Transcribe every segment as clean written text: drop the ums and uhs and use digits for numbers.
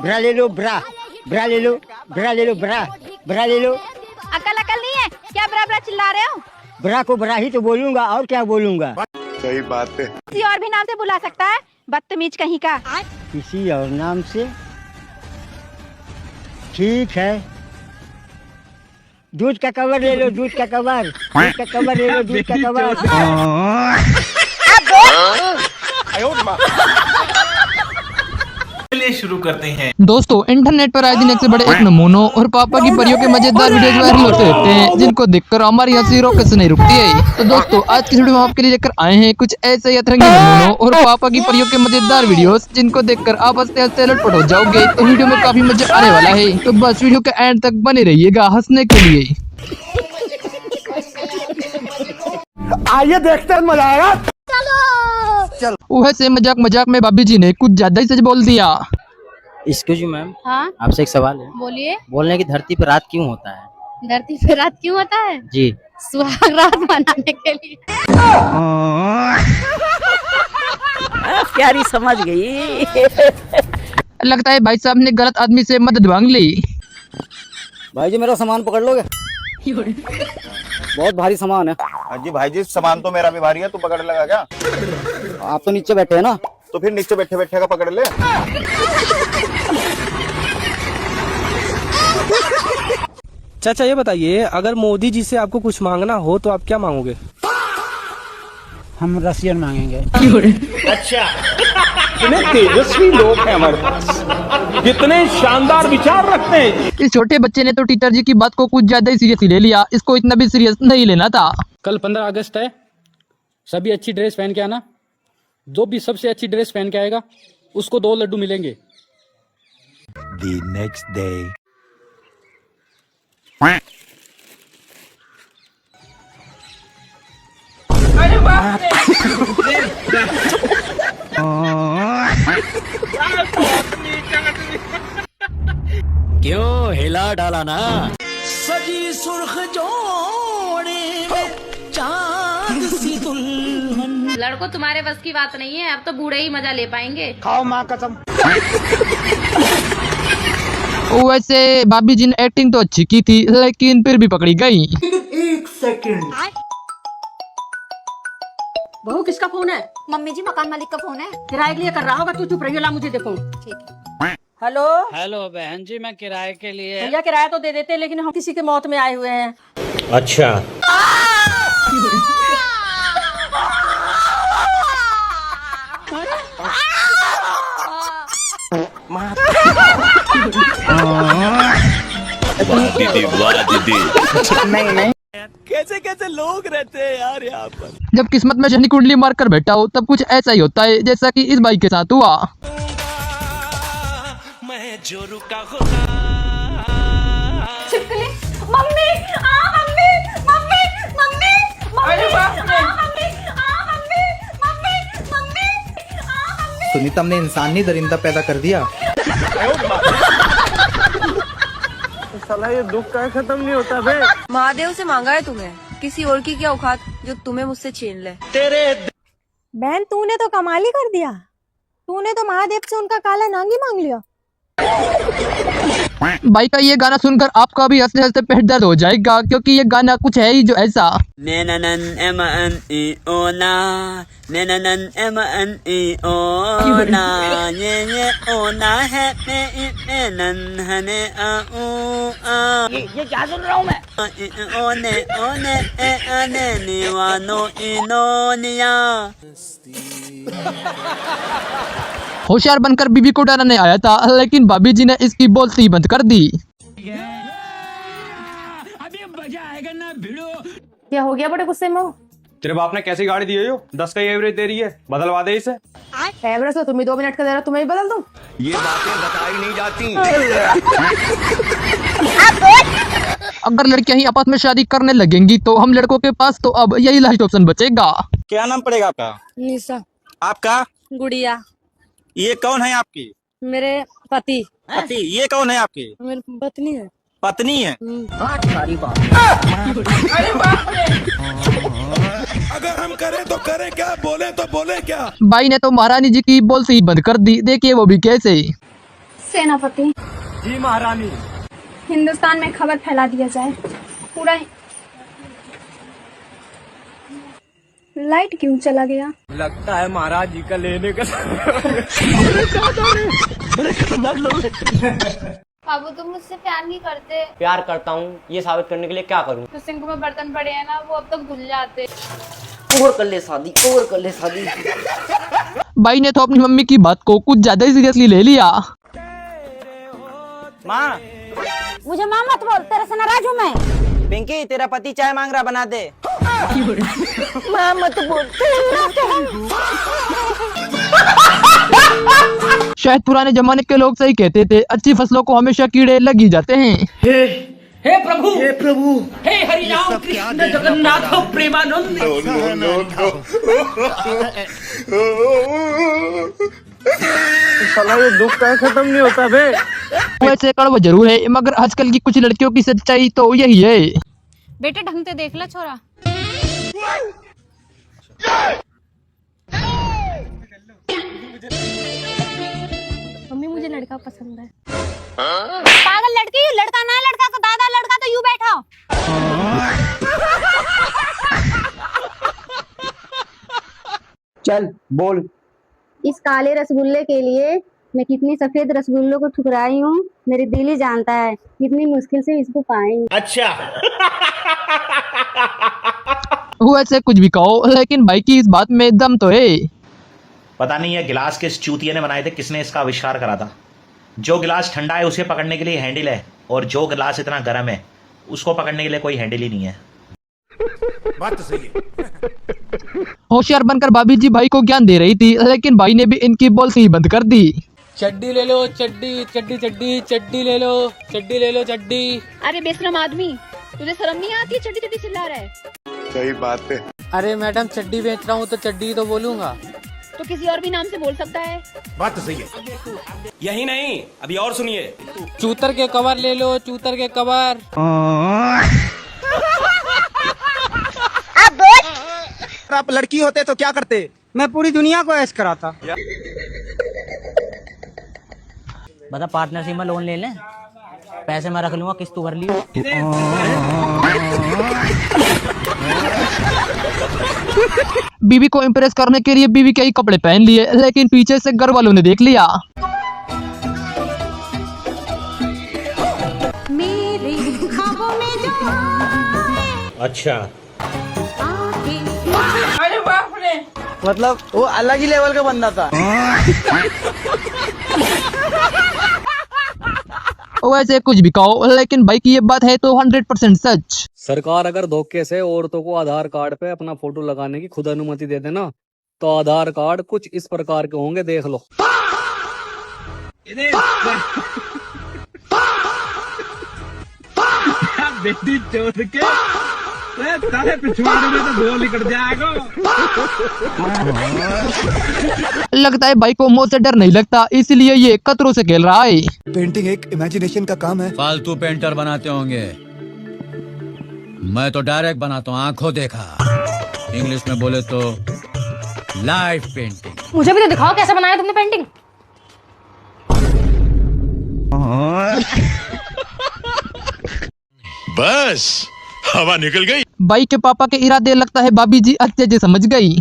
ब्रा ले लो ब्रा, ब्रा ले लो, ब्रा ले लो, ब्रा, ब्रा ले लो। अकल नहीं है क्या? ब्रा ब्रा चिल्ला रहे हो? ब्रा को ब्रा ही तो बोलूंगा, और क्या बोलूंगा? सही बात है। किसी और भी नाम से बुला सकता है, बदतमीज कहीं का। किसी और नाम से? ठीक है, दूध का कवर ले लो, दूध का कवर, दूध का कवर ले लो, दूध का कवर। चलिए शुरू करते हैं। दोस्तों, इंटरनेट पर आए दिन एक से बड़े एक नमूनों और पापा की परियों के मजेदार वीडियोस वायरल होते रहते हैं, जिनको देखकर हमारी हंसी रोक से नहीं रुकती है। तो दोस्तों, आज की वीडियो में आपके लिए लेकर आए हैं कुछ ऐसे ही अतरंगी नमूनों और पापा की परियों के मजेदार वीडियोस, जिनको देखकर आप हंसते हंसते लटपट हो जाओगे। तो वीडियो में काफी मजा आने वाला है, तो बस वीडियो के एंड तक बने रहिएगा हंसने के लिए। आइए देखते हैं, मजा आएगा। वैसे मजाक में भाभी जी ने कुछ ज्यादा ही सच बोल दिया। एक्सक्यूज यू मैम, हाँ आपसे एक सवाल है। बोलिए। बोल रहे हैं कि धरती पर रात क्यों होता है? धरती पे रात क्यों होता है? जी। सुहाग रात मनाने के लिए। प्यारी समझ गई। लगता है भाई साहब ने गलत आदमी से मदद मांग ली। भाई जी मेरा सामान पकड़ लोगे? बहुत भारी सामान है। हाँ जी भाई जी, सामान तो मेरा भी भारी है, तू पकड़ लेगा क्या? आप तो नीचे बैठे हैं ना, तो फिर नीचे बैठे बैठे का पकड़ ले। चाचा ये बताइए, अगर मोदी जी से आपको कुछ मांगना हो तो आप क्या मांगोगे? हम रसियन मांगेंगे। अच्छा, कितने तेजस्वी लोग हैं हमारे पास, कितने शानदार विचार रखते हैं। इस छोटे बच्चे ने तो टीचर जी की बात को कुछ ज्यादा ही सीरियसली ले लिया। इसको इतना भी सीरियस नहीं लेना था। कल 15 अगस्त है, सभी अच्छी ड्रेस पहन के आना। जो भी सबसे अच्छी ड्रेस पहन के आएगा उसको 2 लड्डू मिलेंगे। The next day. क्यों हिला डाला ना? सजी सुर्ख जोड़े में चांद सी दुल्हन। लड़को तुम्हारे बस की बात नहीं है, अब तो बूढ़े ही मजा ले पाएंगे। खाओ माँ कसम। वैसे भाभी जी ने एक्टिंग तो अच्छी की थी, लेकिन फिर भी पकड़ी गई। एक सेकंड। बहू किसका फोन है? मम्मी जी, मकान मालिक का फोन है। किराए के लिए कर रहा होगा, तू चुप रही हो, ला मुझे देखो। ठीक है। हेलो हेलो बहन जी, मैं किराए के लिए। भैया किराया तो दे देते, लेकिन हम किसी के मौत में आए हुए हैं। अच्छा। नहीं कैसे कैसे लोग रहते हैं यार यहाँ पर। जब किस्मत में शनि कुंडली मार कर बैठा हो तब कुछ ऐसा ही होता है, जैसा कि इस भाई के साथ हुआ। मैं जो रुका होगा। छिपकली, mummy, mummy, mummy, mummy, mummy. Sunita, हमने इंसान नहीं दरिंदा पैदा कर दिया। साला ये दुख का खत्म नहीं होता बे। महादेव से मांगा है तुम्हें, किसी और की क्या औकात जो तुम्हें मुझसे छीन ले। बहन, तूने तो कमाल ही कर दिया। तूने तो महादेव से उनका काला नांगी मांग लिया। भाई का ये गाना सुनकर आपका भी हंसते हंसते पेट दर्द हो जाएगा, क्योंकि ये गाना कुछ है ही जो ऐसा। ये क्या सुन रहा हूँ मैं? होशियार बनकर बीबी को डराने आया था, लेकिन भाभी जी ने इसकी बोलती बंद कर दी। अभी मजा आएगा ना भिड़ो। क्या हो गया बड़े गुस्से में हो? तेरे बाप ने कैसी गाड़ी दी है? 10 का एवरेज दे रही है, बदलवा दे इसे। एवरेज तो तुम्हें 2 मिनट का दे रहा, तुम्हें ही बदल दूं? ये बातें बताई नहीं जाती। अगर लड़कियां ही आपस में शादी करने लगेंगी तो हम लड़कों के पास तो अब यही लास्ट ऑप्शन बचेगा। क्या नाम पड़ेगा आपका? निशा। आपका? गुड़िया। ये कौन है आपकी? मेरे पति। पति? ये कौन है आपकी? मेरी पत्नी है। पत्नी है? अगर हम करें तो करें क्या, बोले तो बोले क्या। भाई ने तो महारानी जी की बोलती ही बंद कर दी, देखिए वो भी कैसे। सेनापति जी महारानी। हिंदुस्तान में खबर फैला दिया जाए पूरा। लाइट क्यों चला गया? लगता है महाराज जी का लेने का। बाबू तुम मुझसे प्यार नहीं करते। प्यार करता हूँ, ये साबित करने के लिए क्या करूँ? जो सिंक में बर्तन पड़े हैं ना वो अब तक धुल जाते। और कर ले शादी, और कर ले शादी। भाई ने तो अपनी मम्मी की बात को कुछ ज्यादा ही सीरियसली ले लिया। माँ, मुझे माँ मत बोल, तेरे से नाराज हूँ मैं। पिंकी तेरा पति चाय मांग रहा, बना दे। माँ मत बोल। शायद पुराने जमाने के लोग सही कहते थे, अच्छी फसलों को हमेशा कीड़े लग ही जाते हैं। हे प्रभु, हे प्रभु, हे हरिराम कृष्ण जगन्नाथ प्रेमानंद। साला ये दुख का खत्म नहीं होता बे। वैसे कड़वा जरूर है, मगर आजकल की कुछ लड़कियों की सच्चाई तो यही है। बेटे ढंग से देख ला छोरा। मम्मी मुझे लड़का पसंद है। पागल लड़की, लड़का ना लड़का तो दादा, लड़का तो यूं बैठा। चल बोल। इस काले रसगुल्ले के लिए मैं कितनी सफेद रसगुल्लों को ठुकराई हूँ, मेरे दिल ही जानता है कितनी मुश्किल से इसको पाई। अच्छा। वैसे कुछ भी कहो, लेकिन भाई की इस बात में दम तो है। पता नहीं ये गिलास किस चूतिये ने बनाए थे, किसने इसका आविष्कार करा था। जो गिलास ठंडा है उसे पकड़ने के लिए हैंडल है, और जो गिलास इतना गर्म है उसको पकड़ने के लिए कोई हैंडल ही नहीं है। बात तो सही है। होशियार बनकर भाभी जी भाई को ज्ञान दे रही थी, लेकिन भाई ने भी इनकी बोलती ही बंद कर दी। चड्डी ले लो, चड्डी चड्डी चड्डी चड्डी ले लो, चड्डी ले लो चड्डी। अरे बेशरम आदमी, तुझे शर्म नहीं आती? चड्डी चड्डी चिल्ला रहा है। सही बात है। अरे मैडम चड्डी बेच रहा हूँ तो चड्डी तो बोलूंगा। तो किसी और भी नाम से बोल सकता है। बात तो सही है। यही नहीं, अभी और सुनिए। चूतर के कवर ले लो, चूतर के कवर। आप लड़की होते तो क्या करते? मैं पूरी दुनिया को ऐश कराता। बता, पार्टनरशिप में लोन ले लें, पैसे मैं रख लूंगा, किस्त तू भर लियो। बीवी को इम्प्रेस करने के लिए बीवी के ही कपड़े पहन लिए, लेकिन पीछे से घर वालों ने देख लिया। मेरे ख्वाबों में जो अच्छा, अरे बाप रे। मतलब वो अलग ही लेवल का बंदा था। वैसे कुछ भी कहो, लेकिन भाई की ये बात है तो 100% सच। सरकार अगर धोखे से औरतों को आधार कार्ड पे अपना फोटो लगाने की खुद अनुमति दे देना, तो आधार कार्ड कुछ इस प्रकार के होंगे, देख लो। बेटी चोद के तारे पिछवाड़े में तो गोल निकल जाएगा। लगता है भाई को मौत से डर नहीं लगता, इसलिए ये खतरों से खेल रहा है। पेंटिंग एक इमेजिनेशन का काम है। फालतू पेंटर बनाते होंगे, मैं तो डायरेक्ट बनाता हूँ, आंखों देखा। इंग्लिश में बोले तो लाइव पेंटिंग। मुझे भी तो दिखाओ कैसे बनाया तुमने पेंटिंग। बस हवा निकल गई। भाई के पापा के इरादे लगता है भाभी जी अच्छे से समझ गई।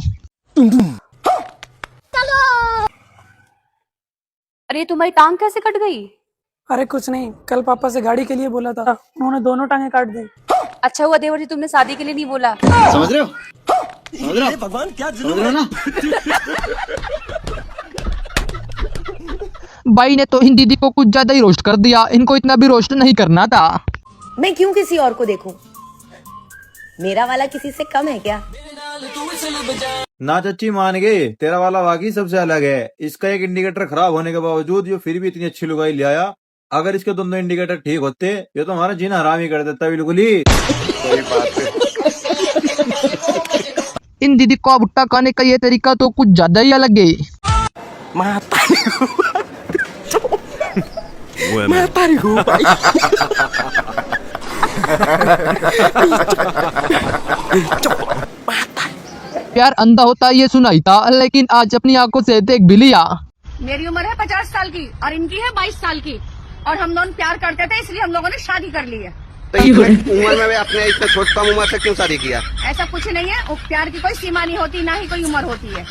अरे तुम्हारी टांग कैसे कट गई? अरे कुछ नहीं, कल पापा से गाड़ी के लिए बोला था, उन्होंने दोनों टांगे काट दी। अच्छा हुआ देवर जी तुमने शादी के लिए नहीं बोला। समझ रहे हो? समझ रहे हो? भगवान क्या समझ रहे हो ना? भाई ने तो इन दीदी को कुछ ज्यादा ही रोस्ट कर दिया, इनको इतना भी रोस्ट नहीं करना था। मैं क्यों किसी और को देखूं? मेरा वाला किसी से कम है क्या? ना चच्ची मान गए, तेरा वाला वाकई सबसे अलग है। इसका एक इंडिकेटर खराब होने के बावजूद ये फिर भी इतनी अच्छी लुगाई ले आया। अगर इसके दोनों इंडिकेटर ठीक होते, ये तो हमारा जीना हराम ही कर देता बिल्कुल ही। सही बात है। इन दीदी को भुट्टा खाने का ये तरीका तो कुछ ज्यादा ही अलग है। प्यार अंधा होता ये सुना ही था, लेकिन आज अपनी आंखों से देख भी लिया। मेरी उम्र है 50 साल की और इनकी है 22 साल की, और हम दोनों प्यार करते थे इसलिए हम लोगों ने शादी कर ली है। तो उम्र में अपने इतना छोटी कम उम्र से क्यों शादी किया? ऐसा कुछ नहीं है, वो प्यार की कोई सीमा नहीं होती, ना ही कोई उम्र होती है।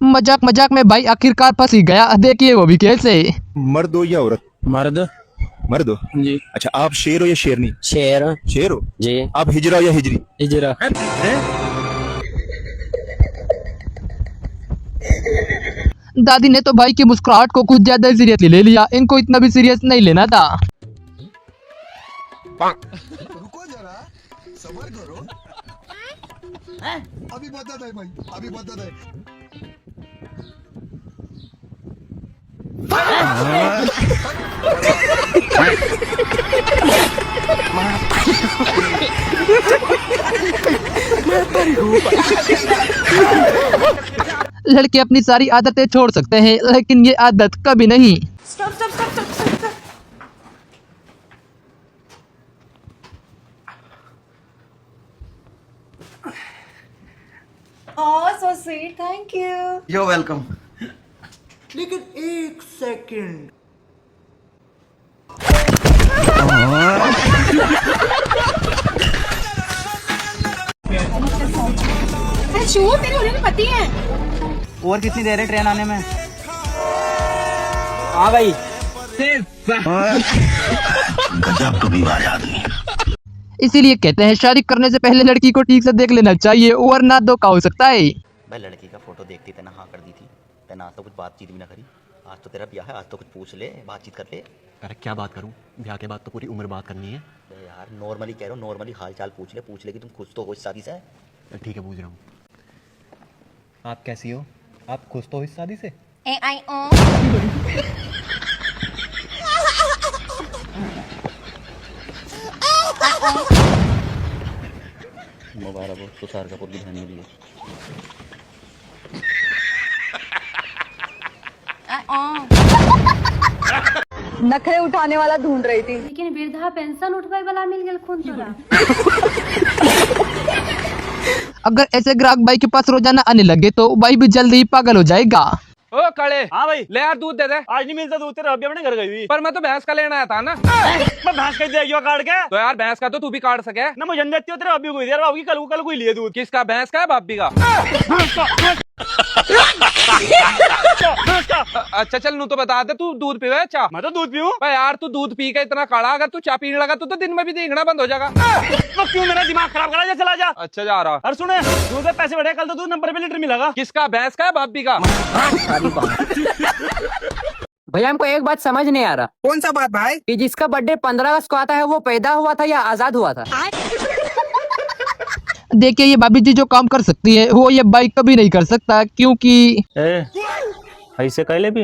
मजाक मजाक में भाई आखिरकार फंस ही गया। देखिए वो भी कैसे। मर्द हो या औरत? मर्द। मर्द हो जी। अच्छा, आप शेर हो या शेरनी? शेर। शेर हो जी। आप हिजरा हो या हिजरी? हिजरा। दादी ने तो भाई की मुस्कुराहट को कुछ ज्यादा सीरियसली ले लिया। इनको इतना भी सीरियस नहीं लेना था। रुको जरा, सब्र करो। अभी बता दे भाई, अभी बता दे। लड़के अपनी सारी आदतें छोड़ सकते हैं, लेकिन ये आदत कभी नहीं। Stop stop stop stop stop. Oh, so sweet. Thank you. You're welcome. लेकिन एक सेकंड। तेरे होने में पति है। और कितनी देर है ट्रेन आने में? हाँ भाई। गजब कबीर आदमी। इसीलिए कहते हैं शादी करने से पहले लड़की को ठीक से देख लेना चाहिए, वरना धोखा हो सकता है। भाई लड़की का फोटो देखती तेना हाँ कर दी थी, तेना आज तो कुछ बातचीत भी ना करी। आज तो तेरा ब्याह है, आज तो कुछ पूछ ले, बातचीत कर ले। अरे क्या बात करूं, ब्याह के बाद तो पूरी उम्र बात करनी है। यार नॉर्मली कह रहा हूँ, नॉर्मली हाल चाल पूछ ले कि तुम खुश तो हो इस शादी से। ठीक है, पूछ रहा हूँ। आप कैसी हो? आप खुश तो हो इस शादी से? मुबारक हो, तुषार कपूर की बहन मिली है। नखरे उठाने वाला ढूंढ रही थी, लेकिन वृद्धा पेंशन उठवाई वाला मिल गया खून तोरा। अगर ऐसे ग्राहक भाई के पास रोजाना आने लगे तो भाई भी जल्दी ही पागल हो जाएगा। ओ काले। हाँ भाई, ले यार दूध दे दे। आज नहीं मिलता दूध, तेरे अभी अपने घर गई हुई। पर मैं तो भैंस का लेना आया था ना। मैं भैंस का देगी काट के। तो यार भैंस का तो तू भी काट सके ना। मुझे देती हो तेरे अभी कोई यार, बाबू की कल कोई लिए दूध। किसका? भैंस का है बाबी का? अच्छा चल, नू तो बता दे, तू दूध पीवे? अच्छा मैं तो दूध पीऊं। यार तू दूध पी के इतना काढ़ा, अगर तू चाय पीने लगा तो दिन में भी देखना बंद हो जाएगा। तो क्यों मेरा दिमाग खराब करा? चला जा। अच्छा जा रहा। अरे सुने, दूध के पैसे बढ़े, कल तो दूध नंबर पे लीटर मिलेगा। किसका? भैंस का है बाबी का? भैया हमको एक बात समझ नहीं आ रहा। कौन सा बात भाई? कि जिसका बर्थडे 15 अगस्त को आता है वो पैदा हुआ था या आजाद हुआ था? देखिए ये भाभी जी जो काम कर सकती है वो ये भाई कभी नहीं कर सकता, क्योंकि ऐसे कहले भी।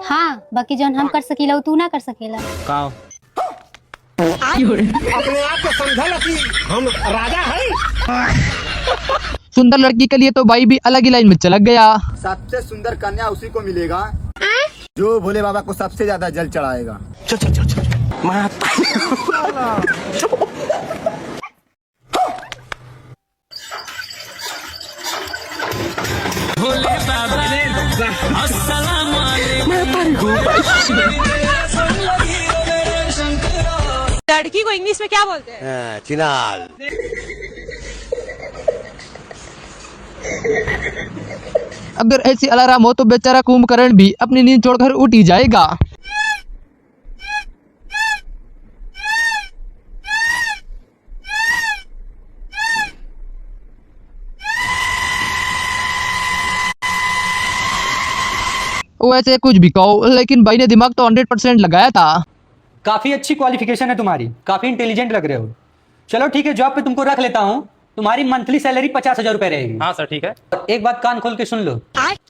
हाँ, बाकी जौन हम कर सकेला तू ना कर सकेला। अपने आप को समझा कि हम राजा है। सुंदर लड़की के लिए तो भाई भी अलग ही लाइन में चला गया। सबसे सुंदर कन्या उसी को मिलेगा जो भोले बाबा को सबसे ज्यादा जल चढ़ाएगा। लड़की को इंग्लिश में क्या बोलते हैं? चिनाल। अगर ऐसी अलार्म हो तो बेचारा कुंभकर्ण भी अपनी नींद छोड़कर उठ ही जाएगा। वैसे कुछ भी कहो, लेकिन भाई ने दिमाग तो 100% लगाया था। काफी अच्छी क्वालिफिकेशन है तुम्हारी, काफी इंटेलिजेंट लग रहे हो। चलो ठीक है, जॉब पे तुमको रख लेता हूँ। तुम्हारी मंथली सैलरी 50,000 रुपए रहेगी। हाँ सर ठीक है। और एक बात कान खोल के सुन लो,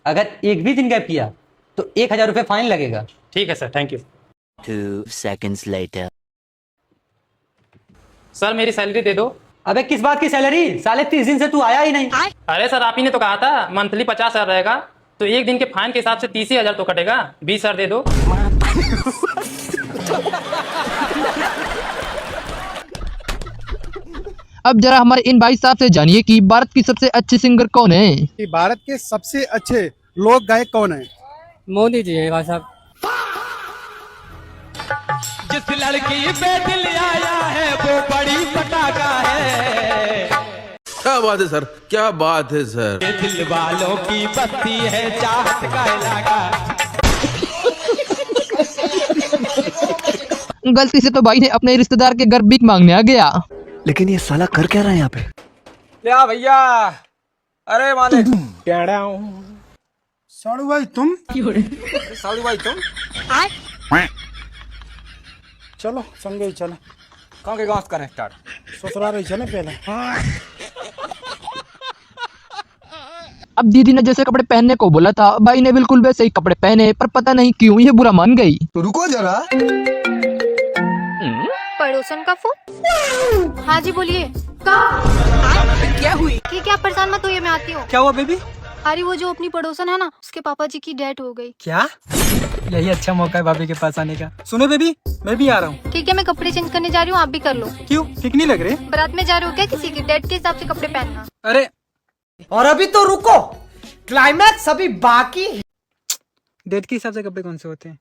अगर एक भी दिन गैप किया तो 1,000 रुपए फाइन लगेगा। ठीक है sir, thank you. 2 seconds later. Sir मेरी सैलरी दे दो। अबे किस बात की सैलरी? साले 30 दिन से तू आया ही नहीं। अरे सर आप ही ने तो कहा था मंथली 50,000 रहेगा, तो एक दिन के फाइन के हिसाब से 30,000 तो कटेगा। 20,000 दे दो। अब जरा हमारे इन भाई साहब से जानिए कि भारत की सबसे अच्छी सिंगर कौन है। कि भारत के सबसे अच्छे लोक गायक कौन है? मोदी जी है भाई साहब। जिस लड़की पे दिल आया है वो बड़ी पटाखा है। क्या बात है सर, क्या बात है सर। दिल वालों की बस्ती है, चाहत का इलाका। गलती से तो भाई ने अपने रिश्तेदार के घर भीख मांगने आ गया। लेकिन ये साला कर क्या रहा है यहाँ पे? क्या भैया, अरे मालिक साड़ू भाई तुम? साधु भाई तुम चलो संगे ही चले, कहाँ के गाँव करें स्टार्ट? ससुराल ही चले पहले। अब दीदी ने जैसे कपड़े पहनने को बोला था, भाई ने बिल्कुल वैसे ही कपड़े पहने, पर पता नहीं क्यों ये बुरा मान गई। तो रुको जरा। पड़ोसन का फोन। हाँ जी बोलिए। क्या हुई? ठीक है आप परेशान मत होइए, मैं आती हूँ। क्या हुआ बेबी? अरे वो जो अपनी पड़ोसन है ना, उसके पापा जी की डेथ हो गई। क्या? यही अच्छा मौका है भाभी के पास आने का। सुनो बेबी, मैं भी आ रहा हूँ। ठीक है मैं कपड़े चेंज करने जा रही हूँ, आप भी कर लो। क्यों, ठीक नहीं लग रहे? बारात में जा रहे हो क्या किसी की? डेथ के हिसाब से कपड़े पहनना। अरे और अभी तो रुको, क्लाइमैक्स अभी बाकी। डेट के हिसाब से कपड़े कौन से होते हैं?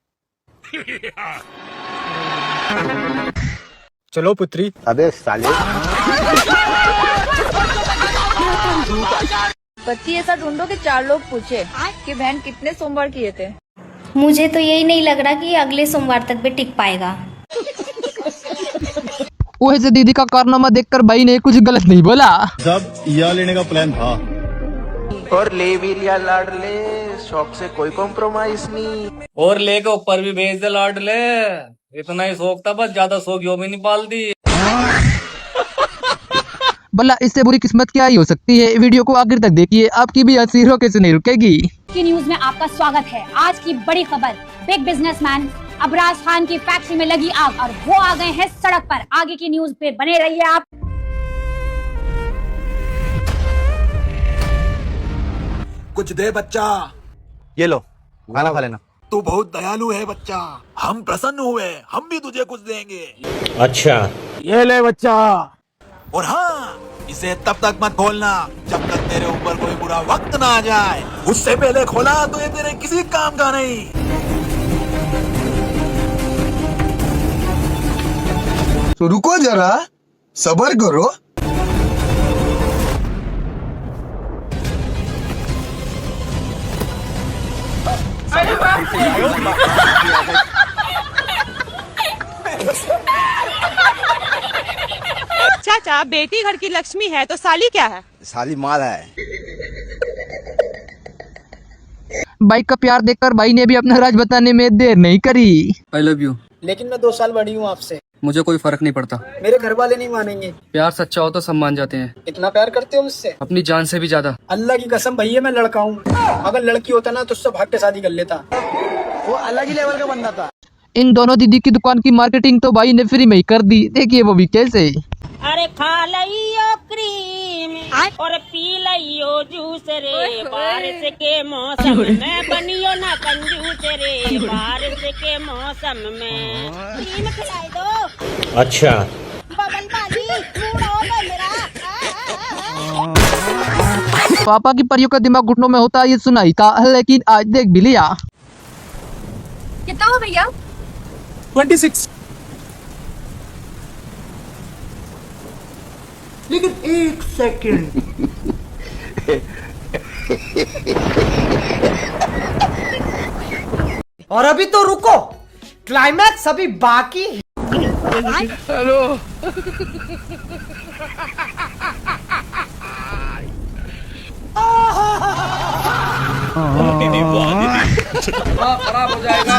चलो पुत्री। अबे साले। पति ऐसा ढूंढो कि 4 लोग पूछे कि बहन कितने सोमवार किए थे। मुझे तो यही नहीं लग रहा कि अगले सोमवार तक भी टिक पाएगा। वैसे दीदी का कारनामा देखकर भाई ने कुछ गलत नहीं बोला। जब यह लेने का प्लान था और ले भी लिया लाडले, शौक से कोई कॉम्प्रोमाइज नहीं। और ले के ऊपर भी भेज दे लाड ले, इतना ही शौक था, बस ज्यादा शौक यो भी नहीं पाल दी। भला इससे बुरी किस्मत क्या ही हो सकती है। वीडियो को आखिर तक देखिए, आपकी भी हंसी रोके से नहीं रुकेगी। की न्यूज में आपका स्वागत है। आज की बड़ी खबर, बिग बिजनेसमैन अबराज खान की फैक्ट्री में लगी आग और वो आ गए हैं सड़क पर। आगे की न्यूज पे बने रहिए आप। कुछ दे बच्चा। ये लो खाना खा लेना। तू बहुत दयालु है बच्चा, हम प्रसन्न हुए, हम भी तुझे कुछ देंगे। अच्छा, ये ले बच्चा। और हाँ, इसे तब तक मत खोलना जब तक तेरे ऊपर कोई बुरा वक्त ना आ जाए। उससे पहले खोला तो ये तेरे किसी काम का नहीं। तो रुको जरा, सब्र करो। चाचा बेटी घर की लक्ष्मी है तो साली क्या है? साली माल है। बाइक का प्यार देखकर भाई ने भी अपना राज बताने में देर नहीं करी। I love you. लेकिन मैं 2 साल बड़ी हूँ आपसे। मुझे कोई फर्क नहीं पड़ता। मेरे घर वाले नहीं मानेंगे। प्यार सच्चा हो तो सब मान जाते हैं। इतना प्यार करते हो मुझसे? अपनी जान से भी ज्यादा। अल्लाह की कसम भैया मैं लड़का हूँ, अगर लड़की होता ना तो उससे भाग के शादी कर लेता। वो अलग ही लेवल का बंदा था। इन दोनों दीदी की दुकान की मार्केटिंग तो भाई ने फ्री में ही कर दी। देखिए वो भी कैसे। अरे खा लियो क्रीम और पी लियो जूस रे, बारिश के मौसम में बनियो ना कंजूस रे, बारिश के मौसम में क्रीम खिलाई दो। अच्छा, बबल बाजी मूड ऑफ है मेरा। पापा की परियों का दिमाग घुटनों में होता ये सुना ही था, लेकिन आज देख भी लिया। कितना हुआ भैया? 26। लेकिन 1 सेकंड। और अभी तो रुको, क्लाइमैक्स अभी बाकी है। हेलो। खराब हो जाएगा।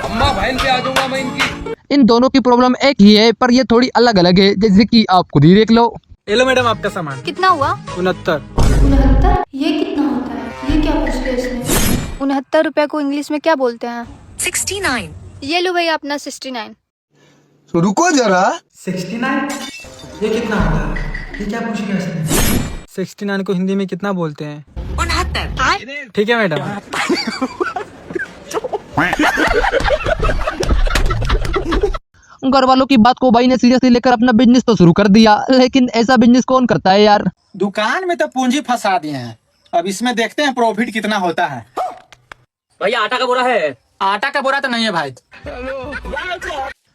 अम्मा बहन पे आ जाऊंगा मैं इनकी। इन दोनों की प्रॉब्लम एक ही है, पर ये थोड़ी अलग अलग है, जैसे कि आप खुद ही देख लो। ये लो मैडम आपका सामान। कितना हुआ? 69। 69? ये कितना होता है? ये क्या पूछ लिया इसने? 69 रुपए को इंग्लिश में क्या बोलते हैं? 69। ये लो भैया अपना 69। तो रुको जरा। 69? ये कितना होता है? ये क्या पूछ लिया इसने? 69 को हिंदी में कितना बोलते हैं? 69। ठीक है मैडम। घर वालों की बात को भाई ने सीरियसली लेकर अपना बिजनेस तो शुरू कर दिया, लेकिन ऐसा बिजनेस कौन करता है यार। दुकान में तो पूंजी फंसा दिए हैं, अब इसमें देखते हैं प्रॉफिट कितना होता है। भैया आटा का बोरा है? आटा का बोरा तो नहीं है भाई,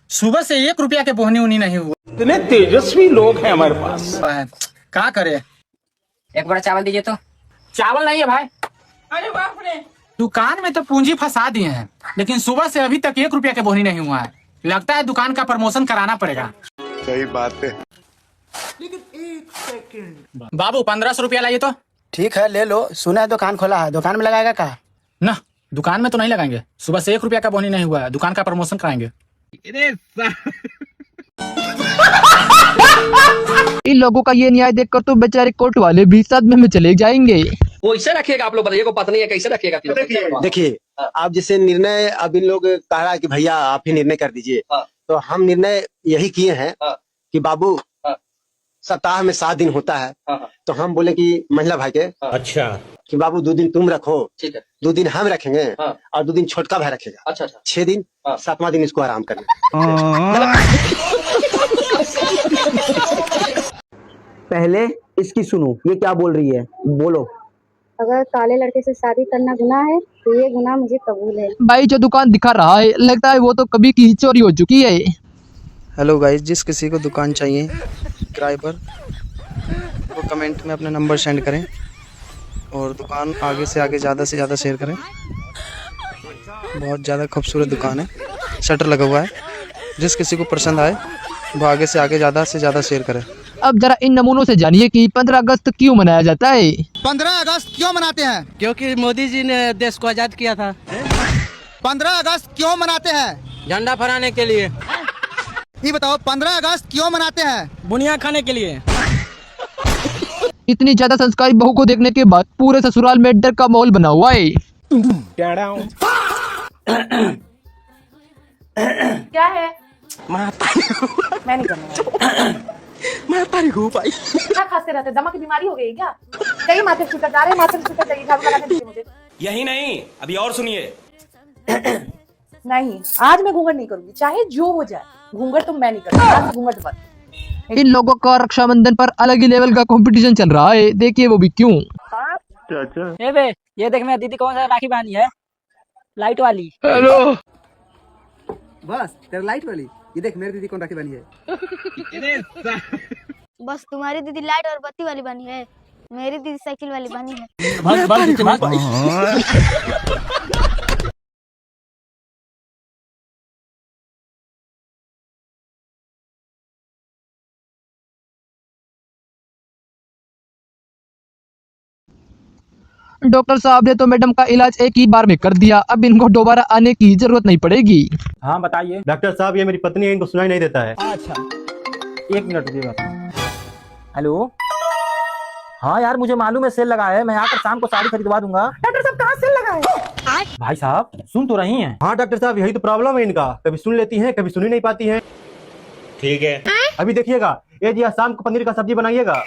सुबह से 1 रुपया के बोहनी उनी नहीं हुआ। इतने तेजस्वी लोग हैं हमारे पास। क्या करे, एक बोरा चावल दीजिए तो। चावल नहीं है भाई। अरे बाप रे, दुकान में तो पूंजी फंसा दिए हैं, लेकिन सुबह से अभी तक 1 रुपया के बोहनी नहीं हुआ है। लगता है दुकान का प्रमोशन कराना पड़ेगा। सही बात है। बाबू 1500 रुपया लाइए तो। ठीक है ले लो, सुना है दुकान खोला है, दुकान में लगाएगा क्या? ना, दुकान में तो नहीं लगाएंगे, सुबह से 1 रुपया का बोहनी नहीं हुआ है, दुकान का प्रमोशन कराएंगे। इन लोगों का ये न्याय देखकर तो बेचारे कोर्ट वाले भी सदमे में चले जाएंगे। वो इसे रखिएगा, आप लोग बताइए, को पता नहीं है कैसे रखिएगा। देखिए आप जैसे निर्णय अब इन लोग कह रहा है कि भैया आप ही निर्णय कर दीजिए, तो हम निर्णय यही किए हैं कि बाबू सप्ताह में 7 दिन होता है, तो हम बोले कि महिला भाई के अच्छा कि बाबू 2 दिन तुम रखो, ठीक है, 2 दिन हम रखेंगे और 2 दिन छोटका भाई रखेगा। अच्छा 6 दिन, 7वां दिन इसको आराम करना। पहले इसकी सुनो, ये क्या बोल रही है, बोलो। अगर काले लड़के से शादी करना गुनाह है तो ये गुनाह मुझे कबूल है। भाई जो दुकान दिखा रहा है लगता है वो तो कभी की चोरी हो चुकी है। हेलो गाइस, जिस किसी को दुकान चाहिए किराए पर, वो कमेंट में अपना नंबर सेंड करें और दुकान आगे से आगे ज़्यादा से ज़्यादा शेयर करें। बहुत ज़्यादा खूबसूरत दुकान है, शटर लगा हुआ है। जिस किसी को पसंद आए वो आगे से आगे ज़्यादा से ज़्यादा शेयर करें। अब जरा इन नमूनों से जानिए कि 15 अगस्त क्यों मनाया जाता है। 15 अगस्त क्यों मनाते हैं? क्योंकि मोदी जी ने देश को आजाद किया था। 15 अगस्त क्यों मनाते हैं? झंडा फहराने के लिए। ये बताओ 15 अगस्त क्यों मनाते हैं? बुनिया खाने के लिए। इतनी ज्यादा संस्कारी बहू को देखने के बाद पूरे ससुराल में डर का माहौल बना हुआ है। क्या है? मैं नहीं करना। मैं पारी घू पाई। क्या खाते रहते, दमा की बीमारी हो गई क्या? चाहिए माथे स्पीकर, जा रहे माथे स्पीकर चाहिए, झाड़ू लगाने दीजिए मुझे। यही नहीं, अभी और सुनिए। नहीं, आज मैं घूंघट नहीं करूंगी, चाहे जो हो जाए। घूंघट तो मैं नहीं करूंगी, आज घूंघट बंद। इन लोगों का रक्षाबंधन पर अलग ही लेवल का कंपटीशन चल रहा है, देखिए वो भी क्यों। ए बे, ये देख मेरी दीदी कौन सा राखी बांधी है, लाइट वाली। हेलो बस तेरा लाइट वाली, ये देख मेरी दीदी कौन राखी बनी है। बस तुम्हारी दीदी लाइट और बत्ती वाली बनी है, मेरी दीदी साइकिल वाली बनी है। डॉक्टर साहब ने तो मैडम का इलाज एक ही बार में कर दिया, अब इनको दोबारा आने की जरूरत नहीं पड़ेगी। हाँ बताइए। डॉक्टर साहब, ये मेरी पत्नी है, इनको सुनाई नहीं देता है। अच्छा 1 मिनट रुकिएगा। हेलो, हाँ यार मुझे मालूम है सेल लगा है, मैं आकर शाम को साड़ी खरीदवा दूंगा। डॉक्टर साहब कहाँ सेल लगा है? भाई साहब सुन तो रही हैं। हाँ डॉक्टर साहब, यही तो प्रॉब्लम है इनका, कभी सुन लेती हैं, कभी सुन ही नहीं पाती हैं। ठीक है, अभी देखिएगा, ये जी शाम को पनीर का सब्जी बनाइएगा।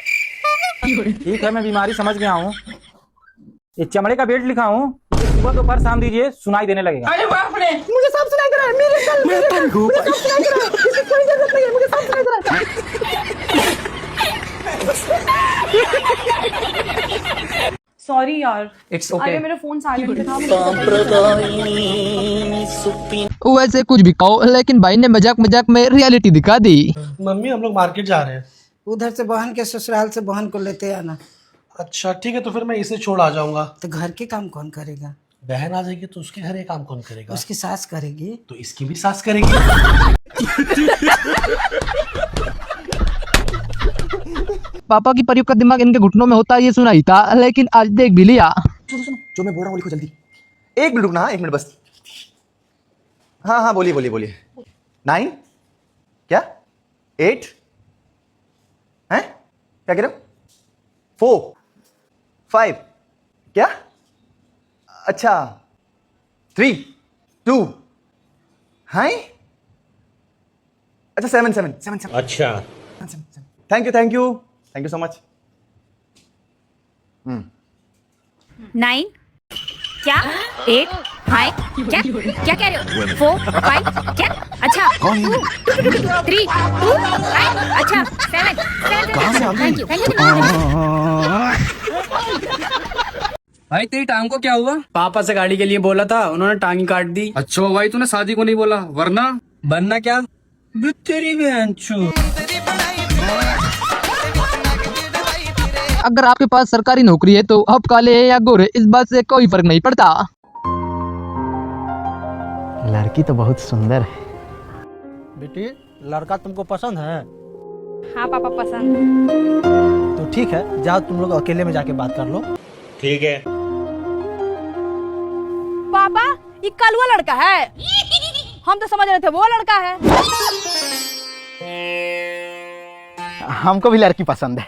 ठीक है, मैं बीमारी समझ गया हूँ। ये चमड़े का बेल्ट लिखा हूँ, सुबह दोपहर शाम दीजिए, सुनाई देने लगेगा। अरे बाप रे, मुझे सब सुनाई दे रहा है, मेरे कल मुझे सब सुनाई दे रहा है, इसकी कोई जरूरत नहीं है, मुझे सब सुनाई दे रहा है। सॉरी यार, इट्स ओके। अरे मेरा फोन साइलेंट पे था। वैसे कुछ भी कहो, लेकिन भाई ने मजाक मजाक में रियलिटी दिखा दी। मम्मी हम लोग मार्केट जा रहे हैं। उधर से बहन के ससुराल से बहन को लेते आना। अच्छा ठीक है, तो फिर मैं इसे छोड़ आ जाऊंगा। तो घर के काम कौन करेगा? बहन आ जाएगी तो उसके घर ये काम कौन करेगा? उसकी सास करेगी। तो इसकी भी सास करेगी। पापा की परियों का दिमाग इनके घुटनों में होता ये सुना ही था, लेकिन आज देख भी लिया। जो मैं बोल रहा हूँ लिखो जल्दी। 1 मिनट रुकना, 1 मिनट बस। हाँ हाँ बोलिए बोलिए बोलिए। 9 क्या 8 हैं, क्या कह रहे हो? 4 5 क्या? अच्छा 3 2 हाय, अच्छा 7 7 7 7। अच्छा थैंक यू सो मच। 9 क्या 8 हाय क्या क्या कह रहे हो 4 5 क्या अच्छा 2 3 2 अच्छा 7 थैंक यू भाई तेरी टांग को क्या हुआ? पापा से गाड़ी के लिए बोला था, उन्होंने टांग काट दी। अच्छा भाई तूने शादी को नहीं बोला, वरना बनना क्या? तेरी बहन चो। अगर आपके पास सरकारी नौकरी है तो आप काले हैं या गोरे इस बात से कोई फर्क नहीं पड़ता। लड़की तो बहुत सुंदर है। बेटी लड़का तुमको पसंद है? हाँ पापा पसंद। तो ठीक है, जाओ तुम लोग अकेले में जाके बात कर लो। ठीक है। पापा ये कलवा लड़का है, हम तो समझ रहे थे वो लड़का है। हमको भी लड़की पसंद है,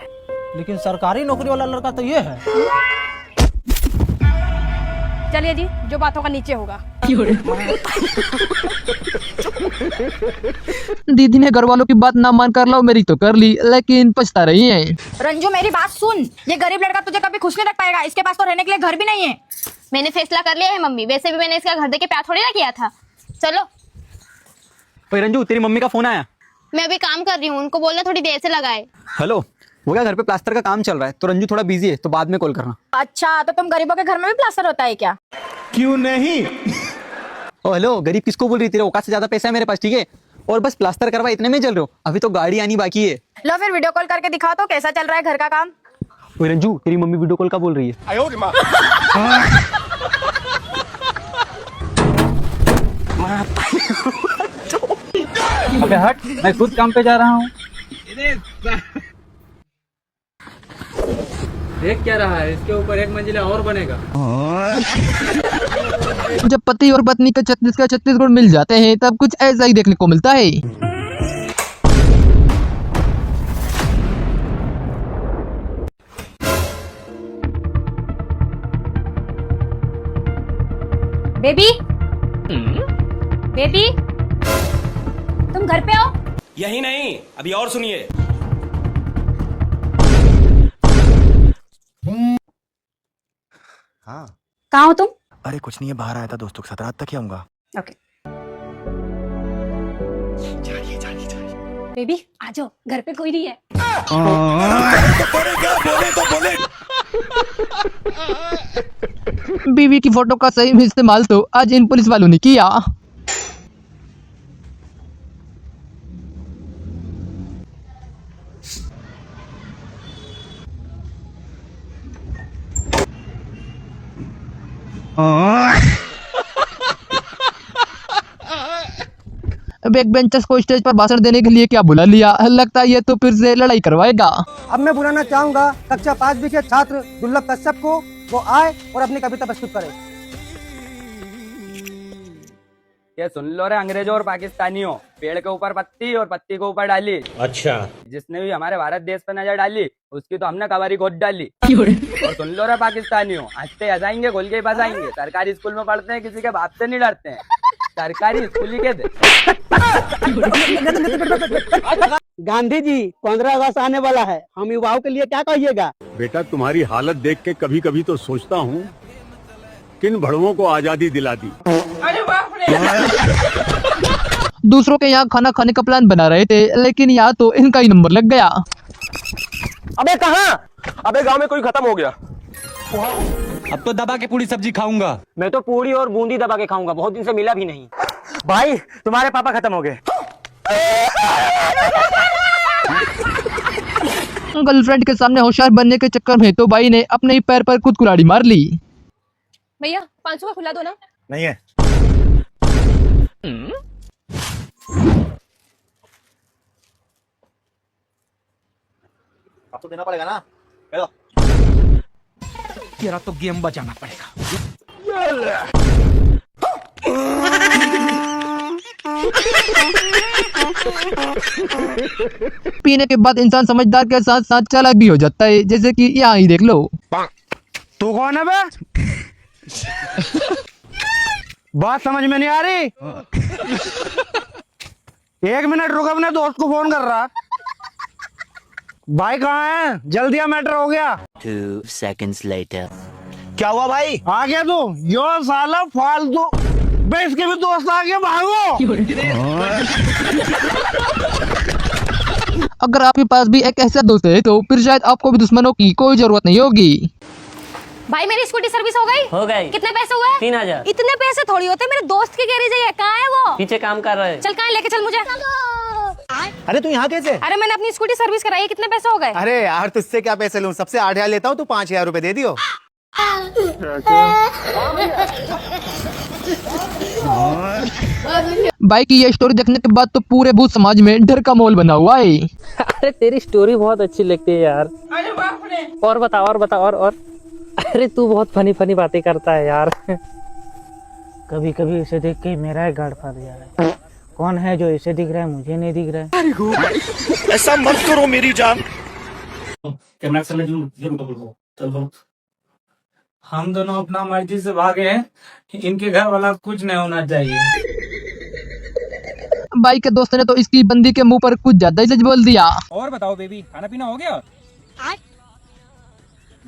लेकिन सरकारी नौकरी वाला लड़का तो ये है। चलिए जी, जो बातों का नीचे होगा। दीदी ने घर वालों की बात ना मान कर लो मेरी तो कर ली, लेकिन पछता रही है। रंजू मेरी बात सुन, ये गरीब लड़का तुझे कभी खुश नहीं रख पाएगा, इसके पास तो रहने के लिए घर भी नहीं है। मैंने फैसला कर लिया है मम्मी, वैसे भी मैंने इसका घर देके प्यार थोड़ी ना किया था। चलो। ओए रंजू तेरी मम्मी का फोन आया। मैं अभी काम कर रही हूँ, उनको बोलना थोड़ी देर से लगाए। हेलो, वो क्या घर पे प्लास्टर का काम चल रहा है तो रंजू थोड़ा बिजी है, तो बाद में कॉल करना। अच्छा तो तुम गरीबों के घर में भी प्लास्टर होता है क्या? क्यों नहीं? ओ हेलो, गरीब किसको बोल रही? तेरे औकात से ज्यादा पैसा है मेरे पास, ठीक है? और बस प्लास्टर करवा इतने में चल रहे हो, अभी तो गाड़ी आनी बाकी है। लो फिर वीडियो कॉल करके दिखाओ तो कैसा चल रहा है घर का काम। ओए रंजू तेरी मम्मी वीडियो कॉल का बोल रही है। अबे हट, मैं खुद काम पे जा रहा हूँ। देख क्या रहा है, इसके ऊपर एक मंजिला और बनेगा। जब पति और पत्नी के 36 का 36 गुण मिल जाते हैं तब कुछ ऐसा ही देखने को मिलता है। बेबी बेबी तुम घर पे हो? यही नहीं, अभी और सुनिए। हाँ कहाँ हो तुम? अरे कुछ नहीं है, बाहर आया था दोस्तों के साथ, रात तक ही आऊंगा। ओके बेबी आ जाओ, घर पे कोई नहीं है। बीवी की फोटो का सही इस्तेमाल तो आज इन पुलिस वालों ने किया। बैक बेंचर्स को स्टेज पर भाषण देने के लिए क्या बुला लिया, लगता है ये तो फिर से लड़ाई करवाएगा। अब मैं बुलाना चाहूंगा कक्षा 5 के छात्र दुर्लभ कश्यप को, वो आए और अपनी कविता प्रस्तुत करे। ये सुन लो रे अंग्रेजों और पाकिस्तानियों, पेड़ के ऊपर पत्ती और पत्ती के ऊपर डाली। अच्छा। जिसने भी हमारे भारत देश पर नजर डाली उसकी तो हमने कबारी गोद डाली। और सुन लो रे पाकिस्तानियों, हंसते हंसाएंगे गोल के बजाएंगे। सरकारी स्कूल में पढ़ते हैं, किसी के बाप से नहीं डरते हैं, सरकारी स्कूल ही के दे। गांधी जी 15 अगस्त आने वाला है, हम युवाओं के लिए क्या कहिएगा? बेटा तुम्हारी हालत देख के कभी कभी तो सोचता हूँ किन भड़वों को आजादी दिला दी। दूसरों के यहाँ खाना खाने का प्लान बना रहे थे, लेकिन यहाँ तो इनका ही नंबर लग गया। अबे कहाँ? अबे गांव में कोई खत्म हो गया। अब तो दबा के पूरी सब्जी खाऊंगा। मैं तो पूरी और बूंदी दबा के खाऊंगा, बहुत दिन से मिला भी नहीं। भाई तुम्हारे पापा खत्म हो गए। गर्लफ्रेंड के सामने होशियार बनने के चक्कर में तो भाई ने अपने ही पैर पर खुद कुल्हाड़ी मार ली। भैया 500 का खुला दो ना। नहीं है। अब तो देना पड़ेगा ना। तेरा तो गेम बचाना पड़ेगा। पीने के बाद इंसान समझदार के साथ साथ चालाक भी हो जाता है, जैसे कि यहाँ ही देख लो। तू कौन है बे? बात समझ में नहीं आ रही। 1 मिनट रुक, अपने दोस्त को फोन कर रहा। भाई कहाँ है? जल्दी आ, मैटर हो गया। 2 seconds later. क्या हुआ भाई? आ गया तू? यो साला फालतू बेच के भी दोस्त आ गया, भागो। अगर आपके पास भी एक ऐसा दोस्त है तो फिर शायद आपको भी दुश्मनों की कोई जरूरत नहीं होगी। भाई मेरी स्कूटी सर्विस हो गई? हो गई। कितने पैसे हुए? 3000। इतने पैसे थोड़ी होते, मेरे दोस्त की गैरेज है, कहाँ है वो? पीछे काम कर रहे हैं। चल कहाँ लेके चल मुझे। अरे तू यहाँ कैसे? अरे मैंने अपनी स्कूटी सर्विस कराई है, कितने पैसे हो गए? अरे यार तुझसे क्या पैसे लूं, सबसे 8000 लेता हूँ, तू 5000 रुपए दे दियो। भाई की ये स्टोरी देखने के बाद तो पूरे भूत समाज में डर का माहौल बना हुआ है। अरे तेरी स्टोरी बहुत अच्छी लगती है यार। और बता और। अरे तू बहुत फनी फनी बातें करता है यार। कभी कभी इसे देख के मेरा ही गाड़ फट जा रहा है। कौन है जो इसे दिख रहा है, मुझे नहीं दिख रहा है। ऐसा मत करो मेरी जान। हम दोनों अपना मर्जी से भागे हैं, इनके घर वाला कुछ नहीं होना चाहिए। भाई के दोस्त ने तो इसकी बंदी के मुंह पर कुछ ज्यादा ही सच बोल दिया। और बताओ बेबी, खाना पीना हो गया?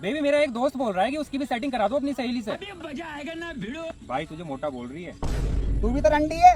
बेबी मेरा एक दोस्त बोल रहा है कि उसकी भी सेटिंग करा दो अपनी सहेली से। मजा आएगा ना भिड़ो। भाई तुझे मोटा बोल रही है। तू भी तो रंडी है।